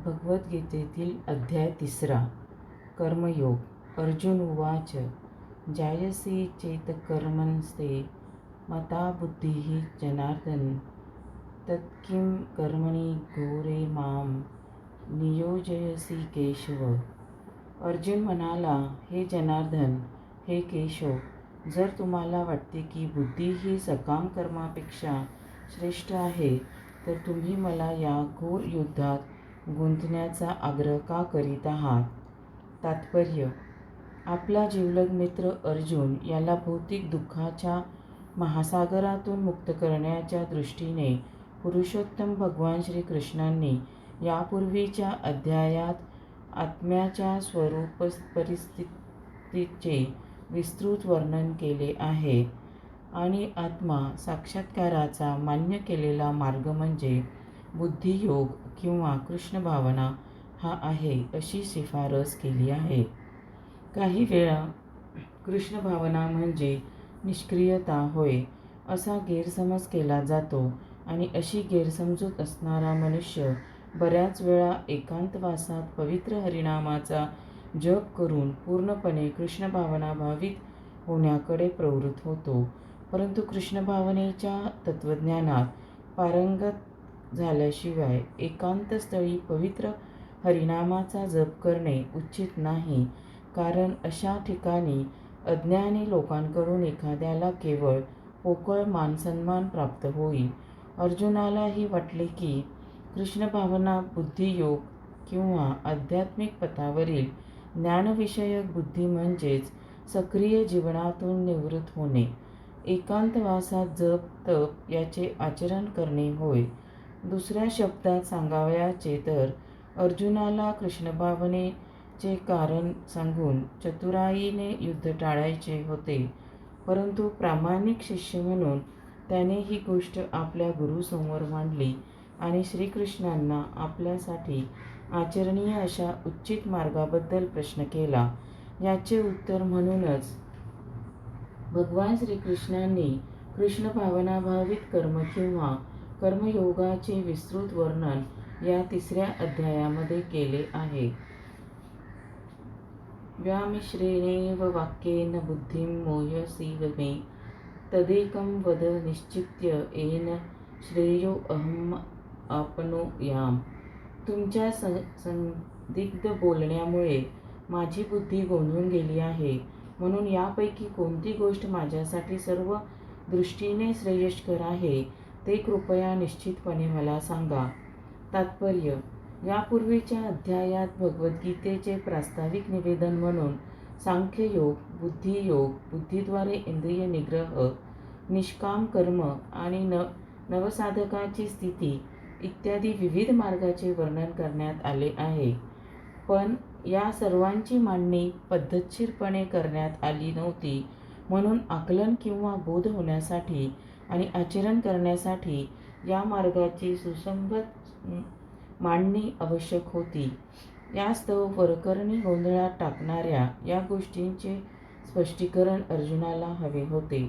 भगवद्गीतेतील अध्याय 3 कर्मयोग। अर्जुन उवाच जायसी चेतकर्मणस्ते मता बुद्धिः जनार्दन तत्किं कर्मणि घोरे मां नियोजयसी केशव। अर्जुन म्हणाला, हे जनार्दन, हे केशव, जर तुम्हाला वाटते की बुद्धी ही सकाम कर्मापेक्षा श्रेष्ठ आहे, तर तुम्ही मला या घोर युद्धात गुंतण्याचा आग्रह का करीत आहात? तात्पर्य: आपला जिवलग मित्र अर्जुन याला भौतिक दुःखाच्या महासागरातून मुक्त करण्याच्या दृष्टीने पुरुषोत्तम भगवान श्रीकृष्णांनी यापूर्वीच्या अध्यायात आत्म्याच्या स्वरूप परिस्थितीचे विस्तृत वर्णन केले आहे आणि आत्मा साक्षात्काराचा मान्य केलेला मार्ग म्हणजे बुद्धियोग किंवा कृष्ण भावना हा आहे, अशी शिफारस केली आहे. काही वेळा कृष्ण भावना म्हणजे निष्क्रियता होय, असा गैरसमज केला जातो आणि अशी गैरसमजूत असणारा मनुष्य बऱ्याच वेळा एकांतवासात पवित्र हरिनामाचा जप करून पूर्णपणे कृष्ण भावना भावित होण्याकडे प्रवृत्त होतो. परंतु कृष्ण भावनेच्या तत्त्वज्ञानात पारंगत झाल्याशिवाय एकांतस्थळी पवित्र हरिनामाचा जप करणे उचित नाही, कारण अशा ठिकाणी अज्ञानी लोकांकडून एखाद्याला केवळ पोकळ मानसन्मान प्राप्त होईल. अर्जुनालाही वाटले की कृष्ण भावना बुद्धियोग किंवा आध्यात्मिक पथावरील ज्ञानविषयक बुद्धी म्हणजेच सक्रिय जीवनातून निवृत्त होणे, एकांतवासात जप तप याचे आचरण करणे होय. दुसऱ्या शब्दात सांगावयाचे तर अर्जुनाला कृष्णभावनेचे कारण सांगून चतुराईने युद्ध टाळायचे होते, परंतु प्रामाणिक शिष्य म्हणून त्याने ही गोष्ट आपल्या गुरुसमोर मांडली आणि श्रीकृष्णांना आपल्यासाठी आचरणीय अशा उचित मार्गाबद्दल प्रश्न केला. याचे उत्तर म्हणूनच भगवान श्रीकृष्णांनी कृष्ण भावनाभावित कर्म किंवा कर्मयोगाचे विस्तृत वर्णन या 3 अध्यायामध्ये केले आहे. व्यामिश्रेणेव वाक्येन बुद्धिं मोहयसीव मे तदेकं वद निश्चित्य येन श्रेयो अहम् आपनुयाम. तुमच्या संदिग्ध बोलण्यामुळे माझी बुद्धी गोंधळून गेली आहे, म्हणून यापैकी कोणती गोष्ट माझ्यासाठी सर्व दृष्टीने श्रेयस्कर आहे ते कृपया निश्चितपणे मला सांगा. तात्पर्य: यापूर्वीच्या अध्यायात भगवद्गीतेचे प्रास्ताविक निवेदन म्हणून सांख्ययोग, बुद्धियोग, बुद्धीद्वारे इंद्रिय निग्रह, निष्काम कर्म आणि नवसाधकाची स्थिती इत्यादी विविध मार्गाचे वर्णन करण्यात आले आहे. पण या सर्वांची मांडणी पद्धतशीरपणे करण्यात आली नव्हती, म्हणून आकलन किंवा बोध होण्यासाठी आणि आचरण करण्यासाठी या मार्गाची सुसंगत मांडणी आवश्यक होती. यास्तव वरकरणी गोंधळात टाकणाऱ्या या गोष्टींचे स्पष्टीकरण अर्जुनाला हवे होते,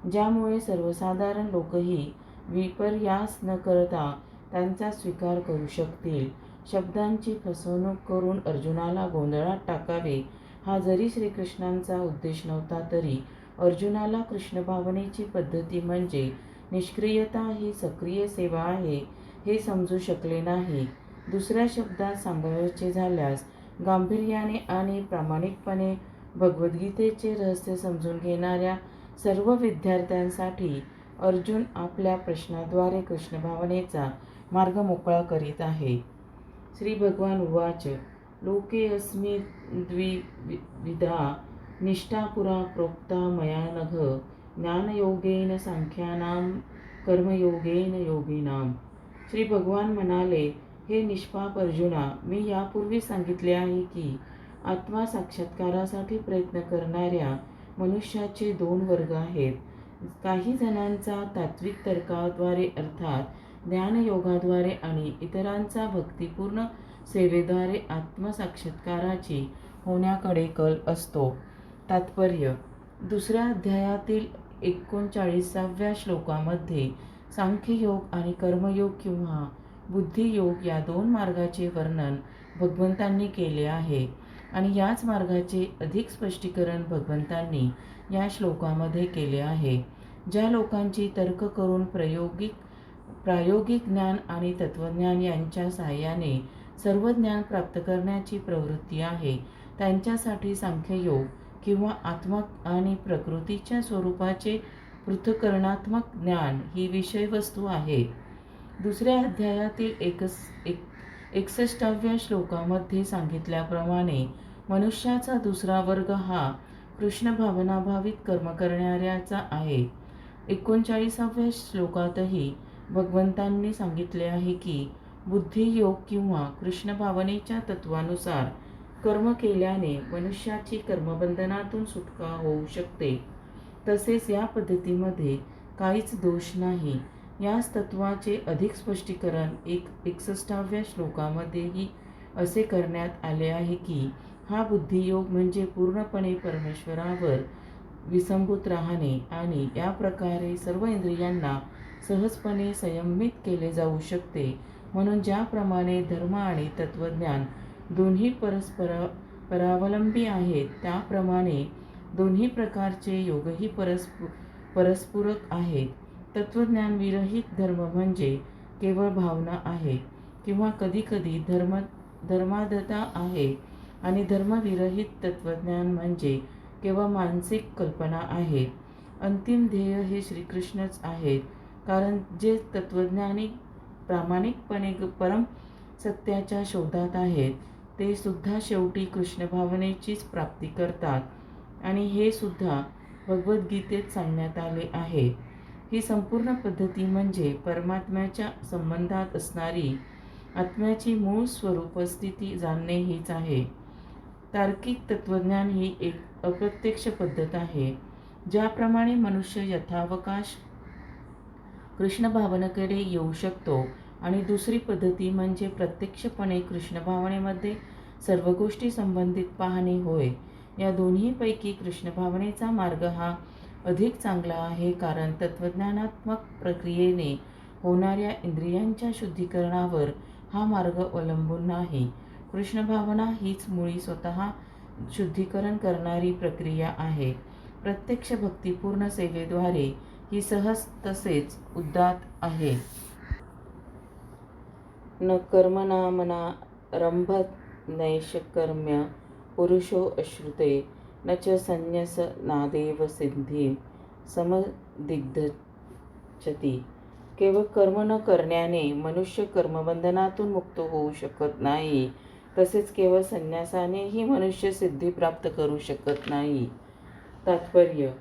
ज्यामुळे सर्वसाधारण लोकही विपर्यास न करता त्यांचा स्वीकार करू शकतील. शब्दांची फसवणूक करून अर्जुनाला गोंधळात टाकावे हा जरी श्रीकृष्णांचा उद्देश नव्हता, तरी अर्जुनाला कृष्ण भावनेची पद्धती म्हणजे निष्क्रियता ही सक्रिय सेवा आहे हे समजू शकले नाही. दुसऱ्या शब्दात सांगायचे झाल्यास, गांभीर्याने आणि प्रामाणिकपणे भगवद्गीतेचे रहस्य समजून घेणाऱ्या सर्व विद्यार्थ्यांसाठी अर्जुन आपल्या प्रश्नाद्वारे कृष्ण भावनेचा मार्ग मोकळा करीत आहे. श्री भगवान उवाच लोके अस्मिन् द्विविधा निष्ठा पुरा प्रोक्ता मया नघ ज्ञानयोगेन सांख्यानां कर्मयोगेन योगिनां. श्री भगवान म्हणाले, हे निष्पाप अर्जुना, मी यापूर्वी सांगितले आहे की आत्मा साक्षात्कारासाठी प्रयत्न करणाऱ्या मनुष्याचे 2 वर्ग आहेत. काही जणांचा तात्विक तर्काद्वारे अर्थात ज्ञानयोगाद्वारे आणि इतरांचा भक्तिपूर्ण सेवेद्वारे आत्मसाक्षात्काराची होण्याकडे कल असतो. तात्पर्य: दुसऱ्या अध्यायातील 39व्या श्लोकामध्ये सांख्ययोग आणि कर्मयोग किंवा बुद्धियोग या दोन मार्गाचे वर्णन भगवंतांनी केले आहे आणि याच मार्गाचे अधिक स्पष्टीकरण भगवंतांनी या श्लोकामध्ये केले आहे. ज्या लोकांची तर्क करून प्रायोगिक ज्ञान आणि तत्वज्ञान यांच्या सहाय्याने सर्व ज्ञान प्राप्त करण्याची प्रवृत्ती आहे, त्यांच्यासाठी सांख्ययोग किंवा आत्मा आणि प्रकृतीच्या स्वरूपाचे पृथक्करणात्मक ज्ञान ही विषयवस्तू आहे. दुसऱ्या अध्यायातील 61व्या श्लोकामध्ये सांगितल्याप्रमाणे मनुष्याचा दुसरा वर्ग हा कृष्ण भावनाभावित कर्म करणाऱ्याचा आहे. 39व्या श्लोकातही भगवंतांनी सांगितले आहे की बुद्धियोग किंवा कृष्ण भावनेच्या तत्वानुसार कर्म केल्याने मनुष्याची कर्मबंधनातून सुटका होऊ शकते. तसेच या पद्धतीमध्ये काहीच दोष नाही. याच तत्वाचे अधिक स्पष्टीकरण 61व्या श्लोकामध्येही असे करण्यात आले आहे की हा बुद्धियोग म्हणजे पूर्णपणे परमेश्वरावर विसंभूत राहणे आणि या प्रकारे सर्व इंद्रियांना सहजपणे संयमित केले जाऊ शकते. म्हणून ज्याप्रमाणे धर्म आणि तत्वज्ञान दोन्ही परावलंबी आहेत, त्याप्रमाणे दोन्ही प्रकारचे योगही परस्पूरक आहेत. तत्वज्ञान विरहित धर्म म्हणजे केवळ भावना आहे किंवा कधीकधी धर्माधता आहे आणि धर्मविरहित तत्वज्ञान म्हणजे केवळ मानसिक कल्पना आहे. अंतिम ध्येय हे श्रीकृष्णच आहेत, कारण जे तत्वज्ञानी प्रामाणिकपणे परम सत्याच्या शोधात आहेत ते सुद्धा शेवटी कृष्ण भावनेचीच प्राप्ती करतात आणि हे सुद्धा भगवद्गीतेत सांगण्यात आले आहे. ही संपूर्ण पद्धती म्हणजे परमात्म्याच्या संबंधात असणारी आत्म्याची मूळ स्वरूपस्थिती जाणणे हीच आहे. तार्किक तत्वज्ञान ही एक अप्रत्यक्ष पद्धत आहे. ज्याप्रमाणे मनुष्य यथावकाश कृष्ण भावनेकडे येऊ शकतो आणि दुसरी पद्धती म्हणजे प्रत्यक्षपणे कृष्ण भावनेमध्ये सर्व गोष्टी संबंधित पाहणे होय. या दोन्हीपैकी कृष्ण भावनेचा मार्ग हा अधिक चांगला आहे, कारण तत्वज्ञानात्मक प्रक्रियेने होणाऱ्या इंद्रियांच्या शुद्धीकरणावर हा मार्ग अवलंबून नाही. कृष्ण भावना हीच मुळी स्वतः शुद्धीकरण करणारी प्रक्रिया आहे. प्रत्यक्ष भक्तिपूर्ण सेवेद्वारे ही सहज तसेच उदात्त आहे. न कर्मणामना रंभत नैष्कर्म्य पुरुषो अश्नुते न च संन्यासनादेव सिद्धिं समधिगच्छति. केवळ कर्म न करण्याने मनुष्य कर्मबंधनातून मुक्त होऊ शकत नाही. तसेच केवळ संन्यासानेही मनुष्य सिद्धी प्राप्त करू शकत नाही. तात्पर्य: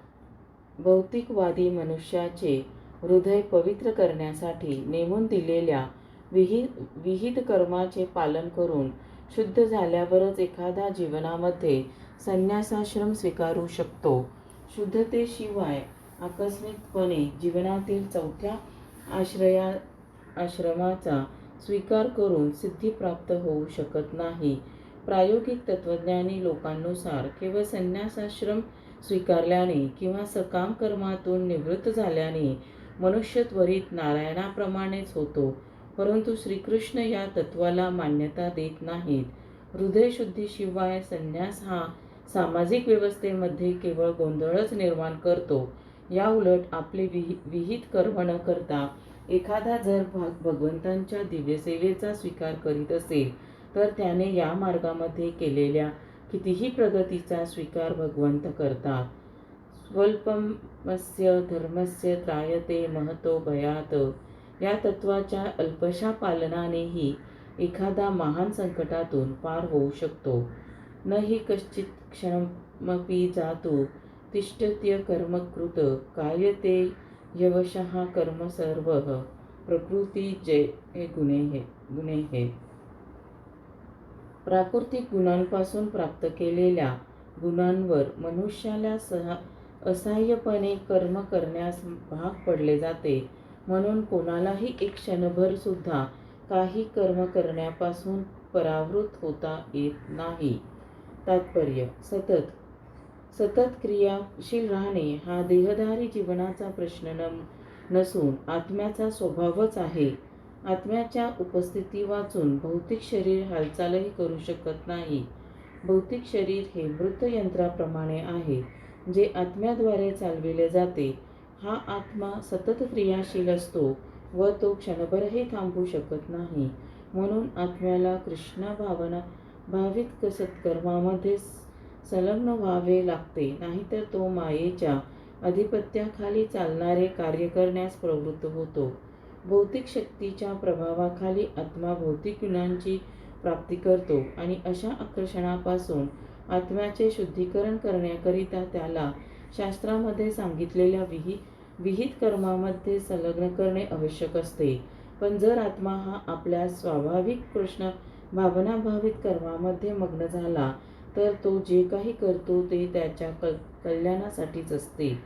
भौतिकवादी मनुष्याचे हृदय पवित्र करण्यासाठी नेमून दिलेल्या विहित कर्माचे पालन करून शुद्ध झाल्यावरच एखादा जीवनामध्ये संन्यासाश्रम स्वीकारू शकतो. शुद्धतेशिवाय आकस्मिकपणे जीवनातील चौथ्या आश्रमाचा स्वीकार करून सिद्धी प्राप्त होऊ शकत नाही. प्रायोगिक तत्वज्ञानी लोकांनुसार केवळ संन्यासाश्रम स्वीकारल्याने किंवा सकाम कर्मातून निवृत्त झाल्याने मनुष्य त्वरित नारायणाप्रमाणेच होतो, परंतु श्रीकृष्ण या तत्वाला मान्यता देत नाहीत. हृदयशुद्धीशिवाय संन्यास हा सामाजिक व्यवस्थेमध्ये केवळ गोंधळच निर्माण करतो. याउलट आपले विहित कर्म न करता एखादा जर भगवंतांच्या दिव्यसेवेचा स्वीकार करीत असेल तर त्याने या मार्गामध्ये केलेल्या कितीही प्रगतीचा स्वीकार भगवंत करतात. स्वल्पमस्य धर्मस्य त्रायते महतो भयात्. या तत्वाच्या अल्पशा पालनानेही एखादा महान संकटातून पार होऊ शकतो. न हि कश्चित् क्षणमपि जातु तिष्ठत्य कर्मकृत कार्यते यवशः कर्म सर्वः प्रकृती जय गुणेः. प्राकृतिक गुणांपासून प्राप्त केलेल्या गुणांवर मनुष्याला असहाय्यपणे कर्म करण्यास भाग पडले जाते. म्हणून कोणालाही एक क्षणभर सुद्धा काही कर्म करण्यापासून परावृत्त होता येत नाही. तात्पर्य: सतत क्रियाशील राहणे हा देहधारी जीवनाचा प्रश्न नसून आत्म्याचा स्वभावच आहे. आत्म्याच्या उपस्थिती वाचून भौतिक शरीर हालचालही करू शकत नाही. भौतिक शरीर हे मृत यंत्राप्रमाणे आहे, जे आत्म्याद्वारे चालविले जाते. हा आत्मा सतत क्रियाशील असतो व तो क्षणभरही थांबू शकत नाही. म्हणून आत्म्याला कृष्ण भावना भावित सत्कर्मामध्ये संलग्न व्हावे लागते, नाहीतर तो मायेच्या अधिपत्याखाली चालणारे कार्य करण्यास प्रवृत्त होतो. भौतिक शक्तीच्या प्रभावाखाली आत्मा भौतिक गुणांची प्राप्ती करतो आणि अशा आकर्षणापासून आत्म्याचे शुद्धीकरण करण्याकरिता त्याला शास्त्रामध्ये सांगितलेल्या विहित कर्मामध्ये संलग्न करणे आवश्यक असते. पण जर आत्मा हा आपल्या स्वाभाविक कृष्ण भावनाभावित कर्मामध्ये मग्न झाला तर तो जे काही करतो ते त्याच्या कल्याणासाठीच असते.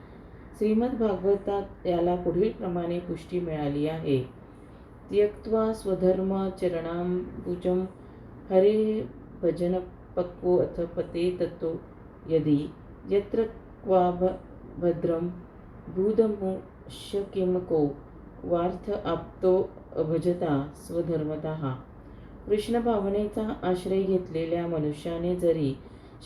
श्रीमद भागवतात याला पुढील प्रमाणे पुष्टी मिळाली आहे. त्यक्त्वा स्वधर्म चरणाम्बुजं हरे भजन पक्वो अथ पते ततो यदि यत्र क्वा भद्रं भूदमुष्य किं को वार्थ आप्तो अभजता स्वधर्मतः. कृष्ण भावनेचा आश्रय घेतलेल्या मनुष्याने जरी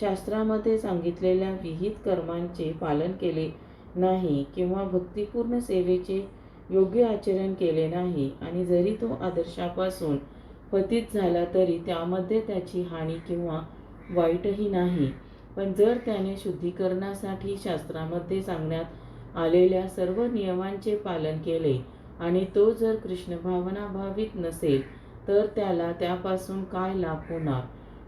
शास्त्रामध्ये सांगितलेल्या विहित कर्मांचे पालन केले नाही किंवा भक्तिपूर्ण सेवेचे योग्य आचरण केले नाही आणि जरी तो आदर्शापासून पतित झाला तरी त्यामध्ये त्याची हानी किंवा वाईटही नाही. पण जर त्याने शुद्धीकरणासाठी शास्त्रामध्ये सांगण्यात आलेल्या सर्व नियमांचे पालन केले आणि तो जर कृष्ण भावना भावित नसेल तर त्याला त्यापासून काय लाभ होणार.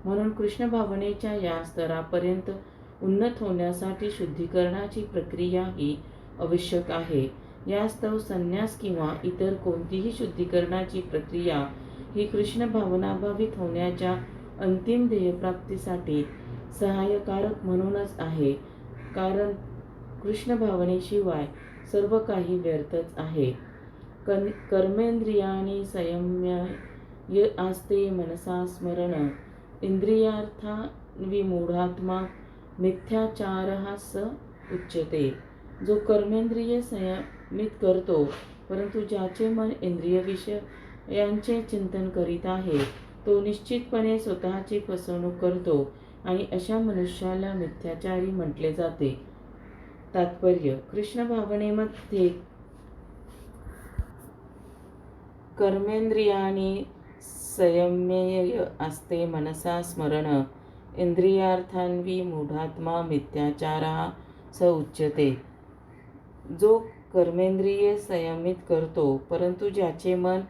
म्हणून कृष्ण भावनेच्या या स्तरापर्यंत उन्नत होण्यासाठी शुद्धीकरणाची प्रक्रिया ही आवश्यक आहे. यास्तव संन्यास किंवा इतर कोणतीही शुद्धीकरणाची प्रक्रिया ही कृष्ण भावनाभावित होण्याच्या अंतिम ध्येयप्राप्तीसाठी सहाय्यकारक म्हणूनच आहे, कारण कृष्ण भावनेशिवाय सर्व काही व्यर्थच आहे. कर्मेंद्रियाणि संयम्य आस्ते मनसा स्मरण इंद्रियार्थान्विमूढात्मा मिथ्याचारः स उच्यते. जो कर्मेंद्रिय संयमित करतो परंतु ज्याचे मन इंद्रिय विषयांचे चिंतन करीत आहे तो निश्चितपणे स्वतःची फसवणूक करतो आणि अशा मनुष्याला मिथ्याचारी म्हटले जाते. तात्पर्य: कृष्ण भावनेमध्ये कर्मेंद्रियाणि संयम्य आस्ते मनसा स्मरण इंद्रियार्थान्विमूढात्मा मिथ्याचारः स उच्यते. जो कर्मेंद्रिये संयमित करतो परंतु ज्याचे मन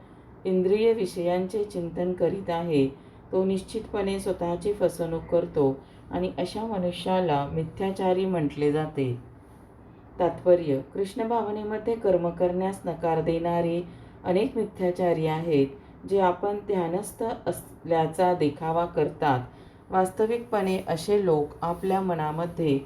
इंद्रिय विषयांचे चिंतन करीत आहे तो निश्चितपणे स्वतःची फसवणूक करतो आणि अशा मनुष्याला मिथ्याचारी म्हटले जाते. तात्पर्य: कृष्ण भावनेमध्ये कर्म करण्यास नकार देणारे अनेक मिथ्याचारी आहेत, जे आपण ध्यानस्थ असल्याचा देखावा करतात. वास्तविकपणे असे लोक आपल्या मनामध्ये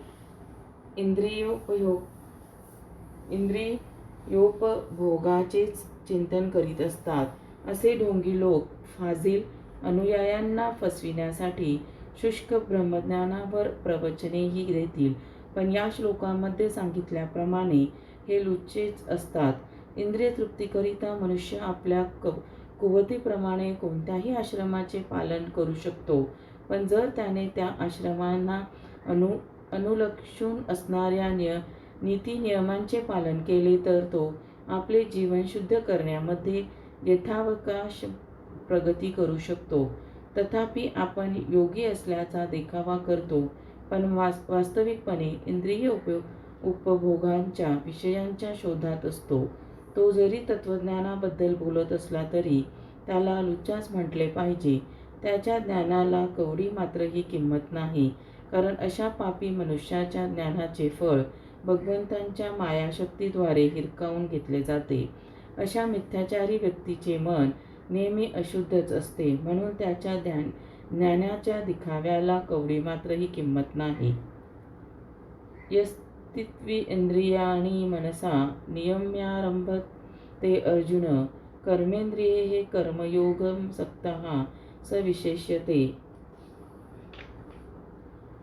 इंद्रियोपभोगाचेच चिंतन करीत असतात. असे ढोंगी लोक फाजील अनुयायांना फसविण्यासाठी शुष्क ब्रह्मज्ञानावर प्रवचनेही देतील, पण या श्लोकामध्ये सांगितल्याप्रमाणे हे लुच्चेच असतात. इंद्रिय तृप्तीकरिता मनुष्य आपल्या कुवतीप्रमाणे कोणत्याही आश्रमाचे पालन करू शकतो, पण जर त्याने त्या आश्रमांना अनुलक्षून असणाऱ्या नीती नियमांचे पालन केले तर तो आपले जीवन शुद्ध करण्यामध्ये यथावकाश प्रगती करू शकतो. तथापि आपण योगी असल्याचा देखावा करतो, पण वास्तविकपणे इंद्रिय उपभोगांच्या विषयांच्या शोधात असतो. तो जरी तत्त्वज्ञानाबद्दल बोलत असला तरी त्याला लुच्चाच म्हटले पाहिजे. त्याच्या ज्ञानाला कवडी मात्रही किंमत नाही, कारण अशा पापी मनुष्याच्या ज्ञानाचे फळ भगवंतांच्या मायाशक्तीद्वारे हिरकावून घेतले जाते. अशा मिथ्याचारी व्यक्तीचे मन नेहमी अशुद्धच असते, म्हणून त्याच्या ज्ञानाच्या दिखाव्याला कवडी मात्रही किंमत नाही. यस्त्विन्द्रियाणि मनसा नियम्यारभते अर्जुन कर्मेंद्रिये कर्मयोगं सक्तः स विशेष्यते.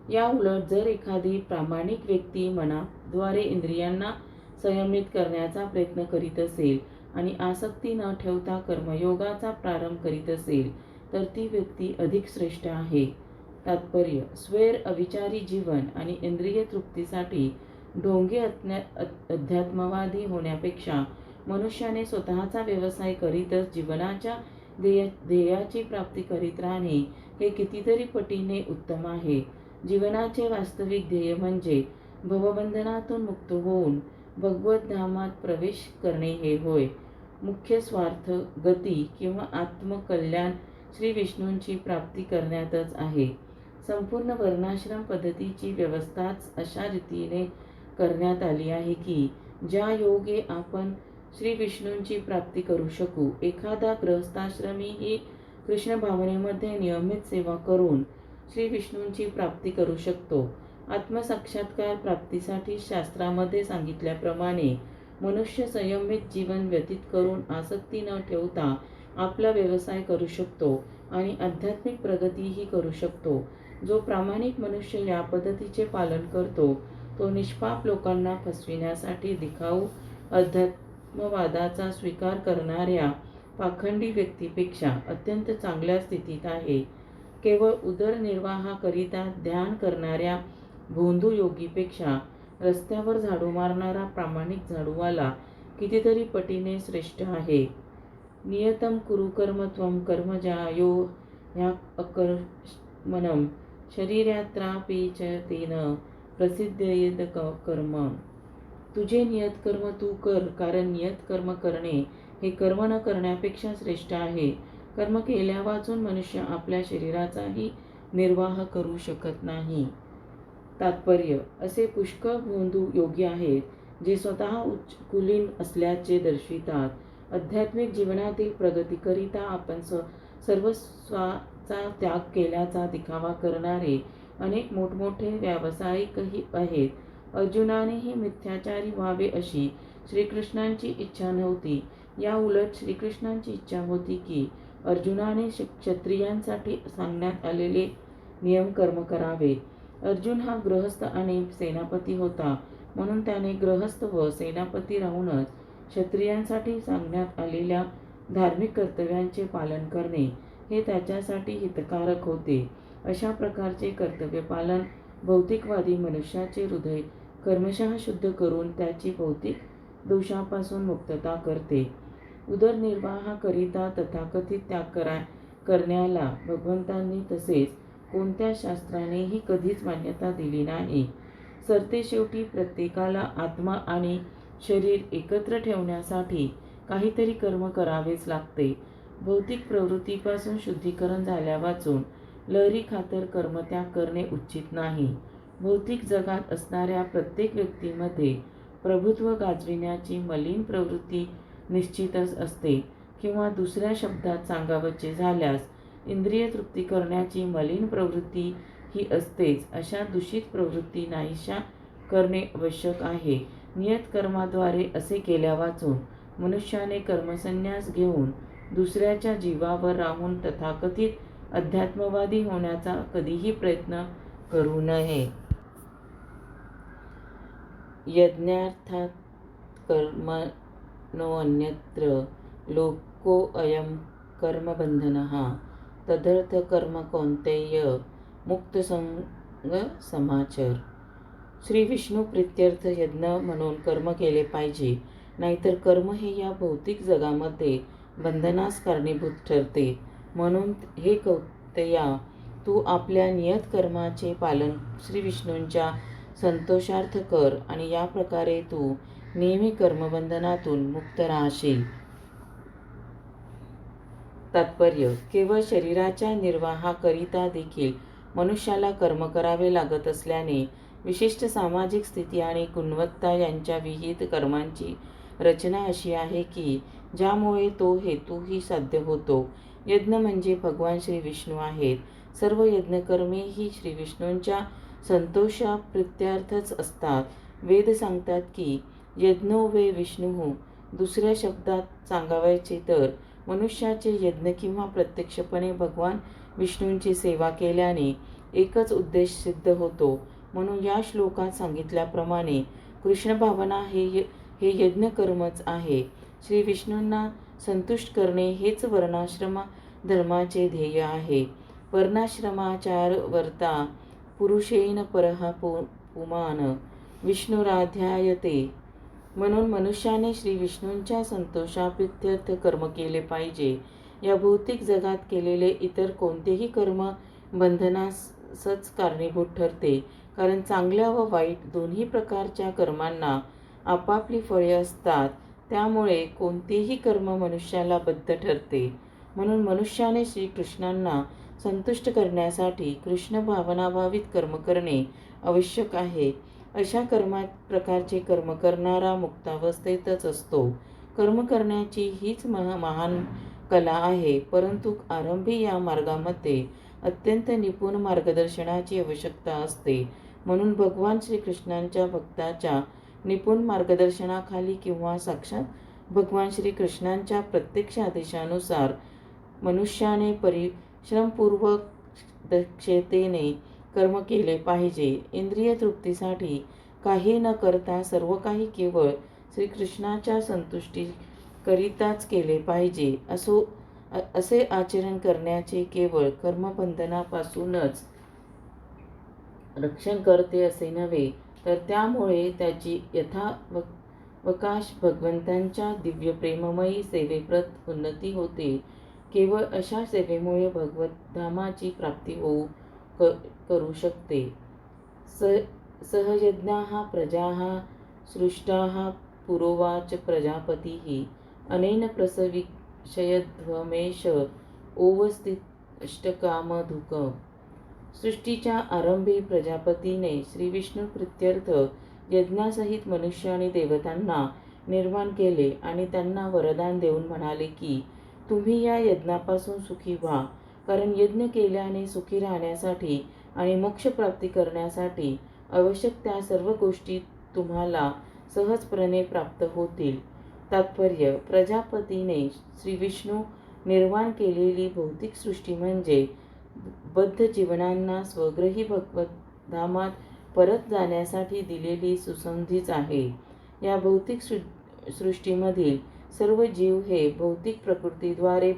या उलट जर एखादी प्रामाणिक व्यक्ती मनाद्वारे इंद्रियांना संयमित करण्याचा प्रयत्न करीत असेल आणि आसक्ती न ठेवता कर्मयोगाचा प्रारंभ करीत असेल तर ती व्यक्ती अधिक श्रेष्ठ आहे. तात्पर्य: स्वैर अविचारी जीवन आणि इंद्रिय तृप्तीसाठी ढोंगी अध्यात्मवादी होण्यापेक्षा मनुष्याने स्वतःचा व्यवसाय करीतच जीवनाच्या ध्येयाची प्राप्ती करीत राहणे हे कितीतरी पटीने उत्तम आहे. जीवनाचे वास्तविक ध्येय म्हणजे भवबंधनातून मुक्त होऊन भगवत धामात प्रवेश करणे हे होय. मुख्य स्वार्थ, गती किंवा आत्मकल्याण श्री विष्णूंची प्राप्ती करण्यातच आहे. संपूर्ण वर्णाश्रम पद्धतीची व्यवस्थाच अशा रीतीने करण्यात आली आहे की ज्या योगे आपण श्री विष्णूंची प्राप्ती करू शकू. एखादा गृहस्थाश्रमीही कृष्ण भावनेमध्ये नियमित सेवा करून श्री विष्णूंची प्राप्ती करू शकतो. आत्मसाक्षात्कार प्राप्तीसाठी शास्त्रामध्ये सांगितल्याप्रमाणे मनुष्य संयमित जीवन व्यतीत करून आसक्ती न ठेवता आपला व्यवसाय करू शकतो आणि आध्यात्मिक प्रगतीही करू शकतो. जो प्रामाणिक मनुष्य या पद्धतीचे पालन करतो तो निष्पाप लोकांना फसविण्यासाठी दिखाऊ अध्यात्मवादाचा स्वीकार करणाऱ्या पाखंडी व्यक्तीपेक्षा अत्यंत चांगल्या स्थितीत आहे. केवळ उदरनिर्वाहाकरिता ध्यान करणाऱ्या भोंदू योगीपेक्षा रस्त्यावर झाडू मारणारा प्रामाणिक झाडूवाला कितीतरी पटीने श्रेष्ठ आहे. नियतं कुरु कर्म त्वं कर्म ज्यायो ह्यकर्मणं शरीरयात्रापि च तेन प्रसिद्धयेद कर्म. तुझे नियत कर्म तू कर, कारण नियत कर्म करणे हे कर्म न करण्यापेक्षा श्रेष्ठ आहे. कर्म केल्या वाचून मनुष्य आपल्या शरीराचाही निर्वाह करू शकत नाही. तात्पर्य: असे पुष्कळ भोंदू योगी आहेत जे स्वतः उच्च कुलीन असल्याचे दर्शवितात. आध्यात्मिक जीवनातील प्रगतीकरिता आपण सर्वस्वाचा त्याग केल्याचा दिखावा करणारे अनेक मोठमोठे व्यावसायिकही आहेत. अर्जुनानेही मिथ्याचारी व्हावे अशी श्रीकृष्णांची इच्छा नव्हती. या उलट श्रीकृष्णांची इच्छा होती की अर्जुनाने क्षत्रियांसाठी सांगण्यात आलेले नियम कर्म करावे. अर्जुन हा गृहस्थ आणि सेनापती होता, म्हणून त्याने गृहस्थ व सेनापती राहूनच क्षत्रियांसाठी सांगण्यात आलेल्या धार्मिक कर्तव्यांचे पालन करणे हे त्याच्यासाठी हितकारक होते. अशा प्रकारचे कर्तव्यपालन भौतिकवादी मनुष्याचे हृदय कर्मशः शुद्ध करून त्याची भौतिक दोषापासून मुक्तता करते. उदरनिर्वाहाकरिता तथाकथित त्याग करण्याला भगवंतांनी तसेच कोणत्या शास्त्रानेही कधीच मान्यता दिली नाही. सरतेशेवटी प्रत्येकाला आत्मा आणि शरीर एकत्र ठेवण्यासाठी काहीतरी कर्म करावेच लागते. भौतिक प्रवृत्तीपासून शुद्धीकरण झाल्या वाचून लहरी खातर कर्मत्याग करणे उचित नाही. भौतिक जगात असणाऱ्या प्रत्येक व्यक्तीमध्ये प्रभुत्व गाजविण्याची मलिन प्रवृत्ती निश्चितच असते, किंवा दुसऱ्या शब्दात सांगावयाचे झाल्यास इंद्रिय तृप्ती करण्याची मलिन प्रवृत्ती ही असतेच. अशा दूषित प्रवृत्ती नाहीशा करणे आवश्यक आहे. नियत कर्माद्वारे असे केल्या वाचून मनुष्याने कर्मसन्यास घेऊन दुसऱ्याच्या जीवावर राहून तथाकथित अध्यात्मवादी होण्याचा कधीही प्रयत्न करू नये. यज्ञार्थात् कर्मणोऽन्यत्र लोकोऽयं कर्मबन्धनः तदर्थकर्म कौन्तेय मुक्तसंग समाचर. श्री विष्णू प्रीत्यर्थ यज्ञ म्हणून कर्म केले पाहिजे, नाहीतर कर्म हे या भौतिक जगामध्ये बंधनास कारणीभूत ठरते. म्हणून हे कौंतेया, तू आपल्या नियत कर्माचे पालन श्री विष्णूंच्या संतोषार्थ कर आणि या प्रकारे तू नेहमी कर्मबंधनातून मुक्त राहशील. तात्पर्य: केवळ शरीराच्या निर्वाहाकरिता देखील मनुष्याला कर्म करावे लागत असल्याने विशिष्ट सामाजिक स्थिती आणि गुणवत्ता यांच्या विहित कर्मांची रचना अशी आहे की ज्यामुळे तो हेतूही साध्य होतो. यज्ञ म्हणजे भगवान श्री विष्णू आहेत. सर्व यज्ञकर्मे ही श्री विष्णूंच्या संतोषाप्रीत्यर्थच असतात. वेद सांगतात की यज्ञो वे विष्णुः. दुसऱ्या शब्दात सांगावयाचे तर मनुष्याचे यज्ञ किंवा प्रत्यक्षपणे भगवान विष्णूंची सेवा केल्याने एकच उद्देश सिद्ध होतो. म्हणून या श्लोकात सांगितल्याप्रमाणे कृष्ण भावना हे यज्ञकर्मच आहे. श्री विष्णूंना संतुष्ट करणे हेच वर्णाश्रम धर्माचे ध्येय आहे. वर्णाश्रमाचार वर्ता पुरुषेण परः पुमान विष्णुराध्यायते. म्हणून मनुष्याने श्री विष्णूंच्या संतोषाप्रित्यर्थ कर्म केले पाहिजे. या भौतिक जगात केलेले इतर कोणतेही कर्म बंधनासच कारणीभूत ठरते, कारण चांगल्या व वाईट दोन्ही प्रकारच्या कर्मांना आपापली फळे असतात. त्यामुळे कोणतेही कर्म मनुष्याला बद्ध ठरते. म्हणून मनुष्याने श्रीकृष्णांना संतुष्ट करण्यासाठी कृष्ण भावनाभावित कर्म करणे आवश्यक आहे. अशा प्रकारचे कर्म करणारा मुक्तावस्थेतच असतो. कर्म करण्याची हीच महान कला आहे, परंतु आरंभी या मार्गामध्ये अत्यंत निपुण मार्गदर्शनाची आवश्यकता असते. म्हणून भगवान श्रीकृष्णांच्या भक्ताच्या निपुण मार्गदर्शनाखाली किंवा साक्षात भगवान श्रीकृष्णांच्या प्रत्यक्ष आदेशानुसार मनुष्याने परिश्रमपूर्वक दक्षतेने कर्म केले पाहिजे. इंद्रिय तृप्तीसाठी काही न करता सर्व काही केवळ श्रीकृष्णाच्या संतुष्टीकरिताच केले पाहिजे. असे आचरण करण्याचे केवळ कर्मबंधनापासूनच रक्षण करते असे नव्हे, तर त्यामुळे त्याची यथावकाश भगवंतांच्या दिव्य प्रेममयी सेवेप्रत उन्नती होते. केवळ अशा सेवेमुळे भगवद्धामाची प्राप्ती होऊ करू शकते. सहयज्ञाः प्रजाः सृष्टाः पुरोवाच प्रजापतिः अनेन प्रसविष्यध्वमेष ओवस्थिष्टकामधुक्. सृष्टीच्या आरंभी प्रजापतीने श्रीविष्णू प्रीत्यर्थ यज्ञासहित मनुष्य आणि देवतांना निर्माण केले आणि त्यांना वरदान देऊन म्हणाले की तुम्ही या यज्ञापासून सुखी व्हा, कारण यज्ञ केल्याने सुखी राहण्यासाठी आणि मोक्षप्राप्ती करण्यासाठी आवश्यक त्या सर्व गोष्टी तुम्हाला सहजपणे प्राप्त होतील. तात्पर्य: प्रजापतीने श्रीविष्णू निर्माण केलेली भौतिक सृष्टी म्हणजे बद्ध जीवनांना स्वग्रही भगवद्धामात परत जाण्यासाठी दिलेली सुसंधीच आहे. या भौतिक सृष्टीमधील सर्व जीव हे भौतिक प्रकृतीद्वारे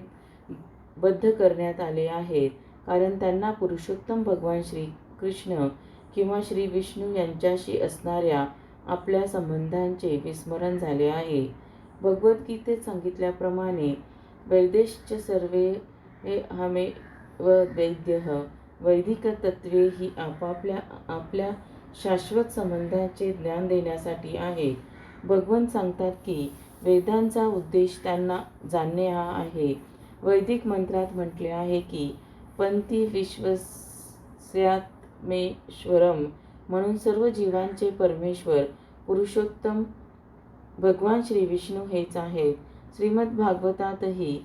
बद्ध करण्यात आले आहेत, कारण त्यांना पुरुषोत्तम भगवान श्रीकृष्ण किंवा श्री विष्णू यांच्याशी असणाऱ्या आपल्या संबंधांचे विस्मरण झाले आहे. भगवद्गीतेत सांगितल्याप्रमाणे वैदेश्च सर्वे हमेव वैद्यः. वैदिक तत्त्वे ही आपल्या शाश्वत संबंधाचे ज्ञान देण्यासाठी आहे. भगवंत सांगतात की वेदांचा उद्देश त्यांना जाणणे हा आहे. वैदिक मंत्रात म्हटले आहे की पंथी विश्वस्यात्मेश्वरम, म्हणून सर्व जीवांचे परमेश्वर पुरुषोत्तम भगवान श्री विष्णू हेच आहेत. श्रीमद्भागवतातही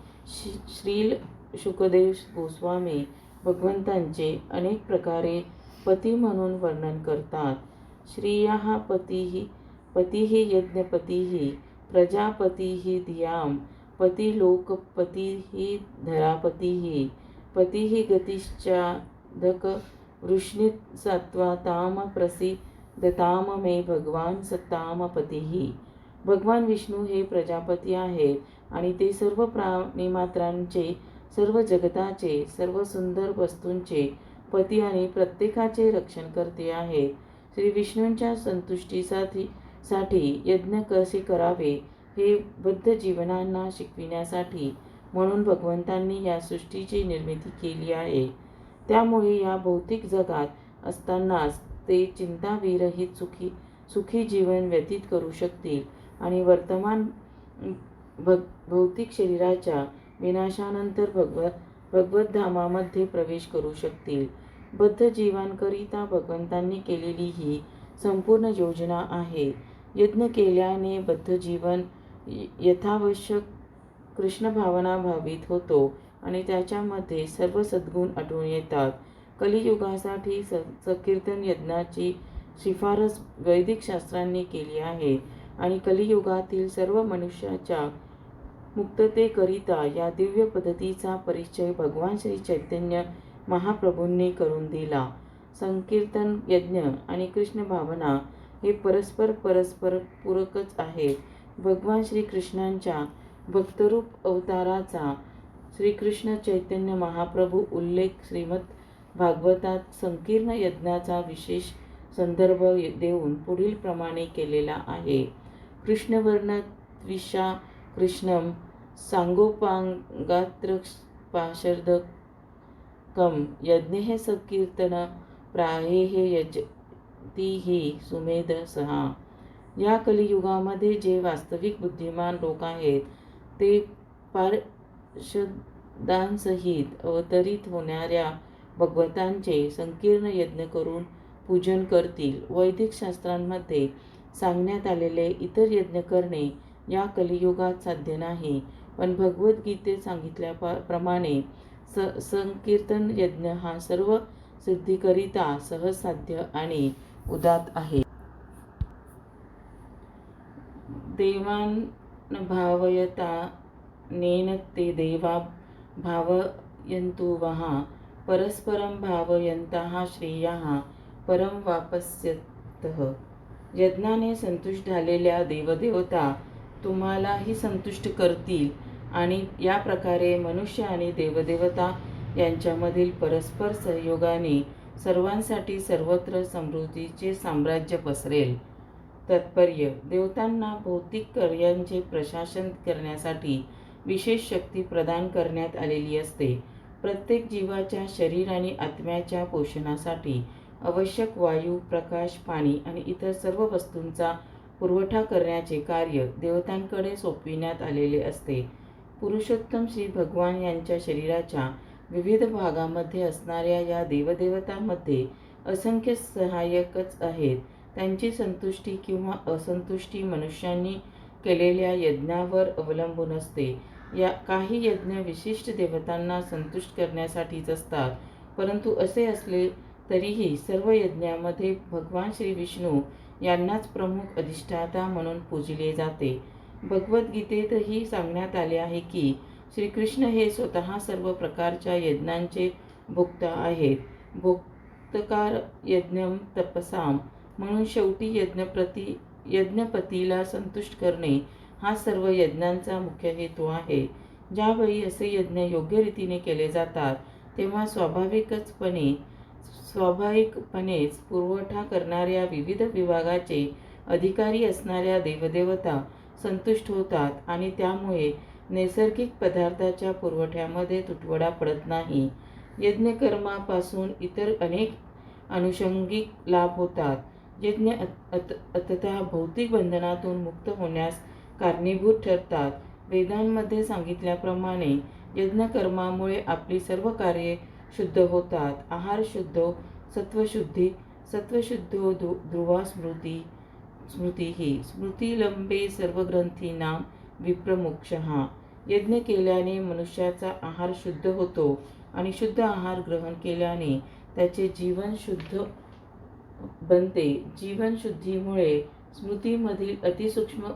श्रील शुकदेव गोस्वामी भगवंतांचे अनेक प्रकारे पती म्हणून वर्णन करतात. श्रियः पतिः यज्ञपतिः प्रजापतिः धियां पतिर्लोकपतिः धरापतिः पतिः गतिश्चाधक वृष्णीत् सत्त्वतां प्रसीदतां मे भगवान सत्तां पतिः. भगवान विष्णू हे प्रजापती आहेत आणि ते सर्व प्राणीमात्रांचे, सर्व जगताचे, सर्व सुंदर वस्तूंचे पती आणि प्रत्येकाचे रक्षणकर्ते आहेत. श्री विष्णूंच्या संतुष्टीसाठी यज्ञ कसे करावे हे बद्ध जीवनांना शिकविण्यासाठी म्हणून भगवंतांनी या सृष्टीची निर्मिती केली आहे. त्यामुळे या भौतिक जगात असतानाच ते चिंताविरहित सुखी जीवन व्यतीत करू शकतील आणि वर्तमान भौतिक शरीराच्या विनाशानंतर भगवद्धामामध्ये प्रवेश करू शकतील. बद्ध जीवांकरिता भगवंतांनी केलेली ही संपूर्ण योजना आहे. यज्ञ केल्याने बद्ध जीवन यथावश्यक कृष्ण भावना भावित होतो आणि त्याच्यामध्ये सर्व सद्गुण आढळून येतात. कलियुगासाठी संकीर्तन यज्ञाची शिफारस वैदिक शास्त्रांनी केली आहे आणि कलियुगातील सर्व मनुष्याच्या मुक्ततेकरिता या दिव्य पद्धतीचा परिचय भगवान श्री चैतन्य महाप्रभूंनी करून दिला. संकीर्तन यज्ञ आणि कृष्ण भावना हे परस्पर पूरकच आहेत. भगवान श्रीकृष्णांच्या भक्तरूप अवताराचा श्रीकृष्ण चैतन्य महाप्रभू उल्लेख श्रीमद भागवतात संकीर्ण यज्ञाचा विशेष संदर्भ देऊन पुढील प्रमाणे केलेला आहे. कृष्णवर्ण त्विषा कृष्णम सांगोपांगात्र पाशर्दकम यज्ञे संकीर्तन प्राहेः यजतीहि सुमेध सहा. या कलियुगामध्ये जे वास्तविक बुद्धिमान लोक आहेत ते पार्षदांसहित अवतरित होणाऱ्या भगवंतांचे संकीर्ण यज्ञ करून पूजन करतील. वैदिक शास्त्रांमध्ये सांगण्यात आलेले इतर यज्ञ करणे या कलियुगात साध्य नाही, पण भगवद्गीतेत सांगितल्याप्रमाणे संकीर्तन यज्ञ हा सर्व सिद्धीकरिता सहज साध्य आणि उदात्त आहे. देवान् भावयता नेन ते देवा भावयन्तु वः परस्परं भावयन्तः श्रेयः परं वाप्स्यतः. यज्ञाने संतुष्ट झालेल्या देवदेवता तुम्हालाही संतुष्ट करतील आणि या प्रकारे मनुष्य आणि देवदेवता यांच्यामधील परस्पर सहयोगाने सर्वांसाठी सर्वत्र समृद्धीचे साम्राज्य पसरेल. तात्पर्य: देवतांना भौतिक कार्यांचे प्रशासन करण्यासाठी विशेष शक्ती प्रदान करण्यात आलेली असते. प्रत्येक जीवाच्या शरीर आणि आत्म्याच्या पोषणासाठी आवश्यक वायू, प्रकाश, पाणी आणि इतर सर्व वस्तूंचा पुरवठा करण्याचे कार्य देवतांकडे सोपविण्यात आलेले असते. पुरुषोत्तम श्री भगवान यांच्या शरीराच्या विविध भागांमध्ये असणाऱ्या या देवदेवतांमध्ये असंख्य सहाय्यकच आहेत. त्यांची संतुष्टी किंवा असंतुष्टी मनुष्यांनी केलेल्या यज्ञावर अवलंबून असते. काही यज्ञ विशिष्ट देवतांना संतुष्ट करण्यासाठीच असतात, परंतु असे असले तरीही सर्व यज्ञांमध्ये भगवान श्री विष्णू यांनाच प्रमुख अधिष्ठाता म्हणून पूजले जाते. भगवद्गीतेतही सांगण्यात आले आहे की श्रीकृष्ण हे स्वतः सर्व प्रकारच्या यज्ञांचे भोक्ता आहेत. भोक्तकार यज्ञम तपसाम म्हणून शेवटी यज्ञपतीला संतुष्ट करणे हा सर्व यज्ञांचा मुख्य हेतू आहे. ज्यावेळी असे यज्ञ योग्य रीतीने केले जातात तेव्हा स्वाभाविकपणेच पुरवठा करणाऱ्या विविध विभागाचे अधिकारी असणाऱ्या देवदेवता संतुष्ट होतात आणि त्यामुळे नैसर्गिक पदार्थाच्या पुरवठ्यामध्ये तुटवडा पडत नाही. यज्ञकर्मापासून इतर अनेक आनुषंगिक लाभ होतात. यज्ञ अंततः भौतिक बंधनातून मुक्त होण्यास कारणीभूत ठरतात. वेदांमध्ये सांगितल्याप्रमाणे यज्ञकर्मामुळे आपली सर्व कार्ये शुद्ध होतात. आहार शुद्धो सत्वशुद्धी सत्वशुद्धो ध्रुवा स्मृतिः स्मृतिलंबे सर्वग्रंथीनां विप्रमोक्षः. यज्ञ केल्याने मनुष्याचा आहार शुद्ध होतो आणि शुद्ध आहार ग्रहण केल्याने त्याचे जीवन शुद्ध बनते. जीवनशुद्धीमुळे स्मृतीमधील अतिसूक्ष्म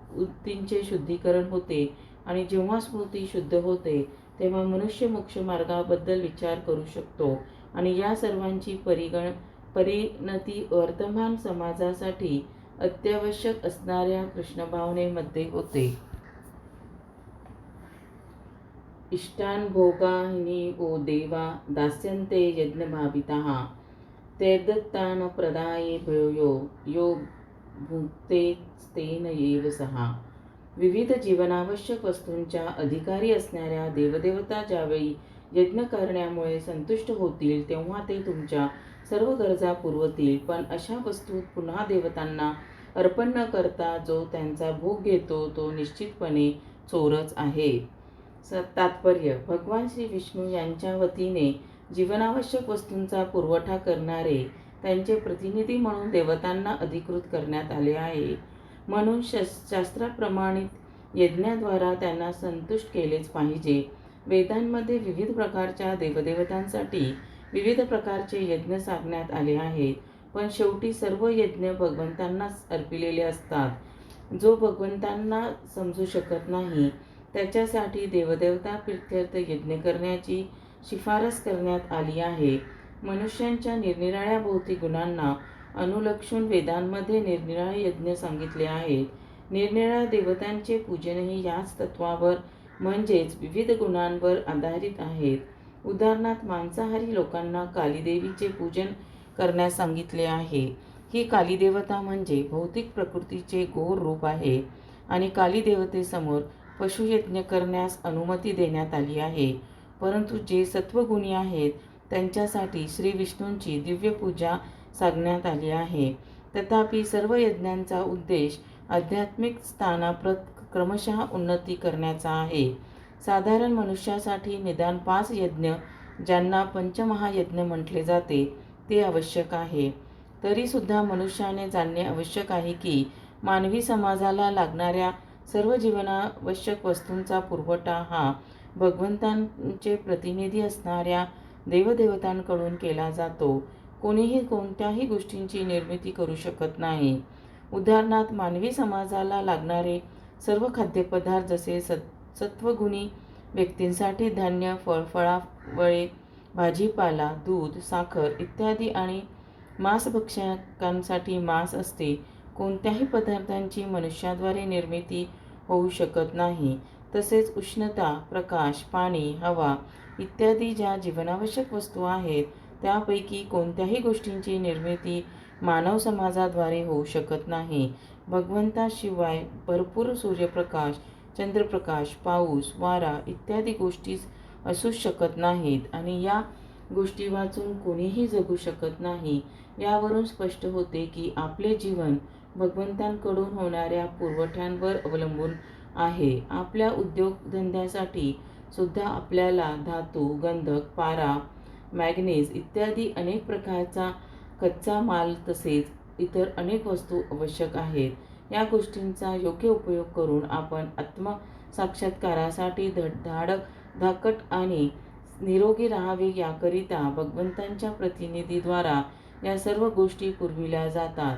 वृत्तींचे शुद्धीकरण होते आणि जेव्हा स्मृती शुद्ध होते तेव्हा मनुष्य मोक्ष मार्गाबद्दल विचार करू शकतो आणि या सर्वांची परिणती वर्तमान समाजासाठी अत्यावश्यक असणाऱ्या कृष्णभावनेमध्ये होते. इष्टान् भोगानि वो देवा दास्यन्ते यज्ञभाविताः तैर्दत्तान् प्रदाये भूयो यो भुङ्क्तेस्तेन एव सः. विविध जीवनावश्यक वस्तूंच्या अधिकारी असणाऱ्या देवदेवता ज्यावेळी यज्ञ करण्यामुळे संतुष्ट होतील तेव्हा ते तुमच्या सर्व गरजा पुरवतील. पण अशा वस्तू पुन्हा देवतांना अर्पण न करता जो त्यांचा भोग घेतो तो निश्चितपणे चोरच आहे. तात्पर्य: भगवान श्री विष्णू यांच्या वतीने जीवनावश्यक वस्तूंचा पुरवठा करणारे त्यांचे प्रतिनिधी म्हणून देवतांना अधिकृत करण्यात आले आहे. म्हणून शास्त्राप्रमाणित यज्ञाद्वारा त्यांना संतुष्ट केलेच पाहिजे. वेदांमध्ये विविध प्रकारच्या देवदेवतांसाठी विविध प्रकारचे यज्ञ सांगण्यात आले आहेत, पण शेवटी सर्व यज्ञ भगवंतांनाच अर्पिलेले असतात. जो भगवंतांना समजू शकत नाही त्याच्यासाठी देवदेवता प्रीत्यर्थ यज्ञ करण्याची शिफारस करण्यात आली आहे. मनुष्यांच्या निरनिराळ्या भौतिक गुणांना अनुलक्षून वेदांमध्ये निरनिराळे यज्ञ सांगितले आहेत. निरनिराळ्या देवतांचे पूजनही याच तत्वावर म्हणजेच विविध गुणांवर आधारित आहेत. उदाहरणार्थ मांसाहारी लोकांना कालीदेवीचे पूजन करण्यास सांगितले आहे. ही कालीदेवता म्हणजे भौतिक प्रकृतीचे घोर रूप आहे आणि कालीदेवतेसमोर पशुयज्ञ करण्यास अनुमती देण्यात आली आहे. परंतु जे सत्वगुणी आहेत त्यांच्यासाठी श्री विष्णूंची दिव्य पूजा सांगण्यात आली आहे. तथापि सर्व यज्ञांचा उद्देश आध्यात्मिक स्थानाप्रत क्रमशः उन्नती करण्याचा आहे. साधारण मनुष्यासाठी निदान 5 यज्ञ, ज्यांना पंचमहायज्ञ म्हटले जाते, ते आवश्यक आहे. तरीसुद्धा मनुष्याने जाणणे आवश्यक आहे की मानवी समाजाला लागणाऱ्या सर्व जीवनावश्यक वस्तूंचा पुरवठा हा भगवंतांचे प्रतिनिधी असणाऱ्या देवदेवतांकडून केला जातो. कोणीही कोणत्याही गोष्टींची निर्मिती करू शकत नाही. उदाहरणार्थ मानवी समाजाला लागणारे सर्व खाद्यपदार्थ जसे सत्वगुणी व्यक्तींसाठी धान्य, फळावळे, भाजीपाला, दूध, साखर इत्यादी आणि मांसभक्षकांसाठी मांस असते. कोणत्याही पदार्थांची मनुष्याद्वारे निर्मिती होऊ शकत नाही. तसेच उष्णता, प्रकाश, पाणी, हवा इत्यादी ज्या जीवनावश्यक वस्तू आहेत त्यापैकी कोणत्याही गोष्टींची निर्मिती मानव समाजाद्वारे होऊ शकत नाही. भगवंताशिवाय भरपूर सूर्यप्रकाश, चंद्रप्रकाश, पाऊस, वारा इत्यादी गोष्टीच असूच शकत नाहीत आणि या गोष्टी वाचून कोणीही जगू शकत नाही. यावरून स्पष्ट होते की आपले जीवन भगवंतांकडून होणाऱ्या पुरवठ्यांवर अवलंबून आहे. आपल्या उद्योगधंद्यासाठी सुद्धा आपल्याला धातू, गंधक, पारा, मॅंगनीज इत्यादी अनेक प्रकारचा कच्चा माल तसेच इतर अनेक वस्तू आवश्यक आहेत. या गोष्टींचा योग्य उपयोग करून आपण आत्मसाक्षात्कारासाठी धाकट आणि निरोगी राहावे याकरिता भगवंतांच्या प्रतिनिधीद्वारा या सर्व गोष्टी पुरविल्या जातात.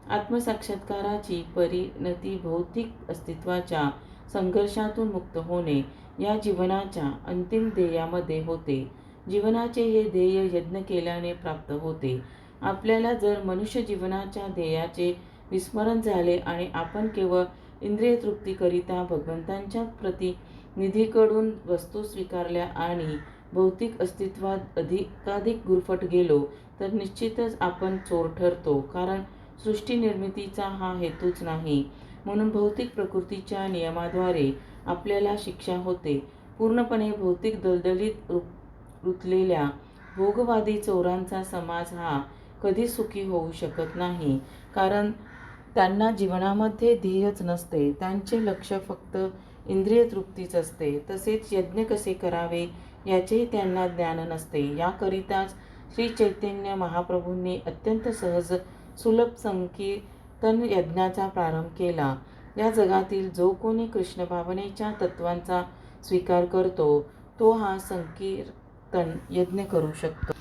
आत्मसाक्षात्काराची परिणती भौतिक अस्तित्वाच्या संघर्षातून मुक्त होणे या जीवनाच्या अंतिम ध्येयामध्ये होते. जीवनाचे हे ध्येय यज्ञ केल्याने प्राप्त होते. आपल्याला जर मनुष्य जीवनाच्या ध्येयाचे विस्मरण झाले आणि आपण केवळ इंद्रिय तृप्तीकरिता भगवंतांच्या प्रतिनिधीकडून वस्तू स्वीकारल्या आणि भौतिक अस्तित्वात अधिकाधिक गुरफट गेलो तर निश्चितच आपण चोर ठरतो, कारण सृष्टी निर्मितीचा हा हेतूच नाही. म्हणून भौतिक प्रकृतीच्या नियमाद्वारे आपल्याला शिक्षा होते. पूर्णपणे भौतिक दलदलीत रुतलेल्या भोगवादी चोरांचा समाज हा कधीच सुखी होऊ शकत नाही, कारण त्यांना जीवनामध्ये ध्येयच नसते. त्यांचे लक्ष फक्त इंद्रिय तृप्तीच असते. तसेच यज्ञ कसे करावे याचेही त्यांना ज्ञान नसते. याकरिताच श्री चैतन्य महाप्रभूंनी अत्यंत सहज सुलभ संकीर्तन यज्ञाचा प्रारंभ केला. या जगातील जो कोणी कृष्ण भावनेच्या तत्वांचा स्वीकार करतो तो हा संकीर्तन यज्ञ करू शकतो.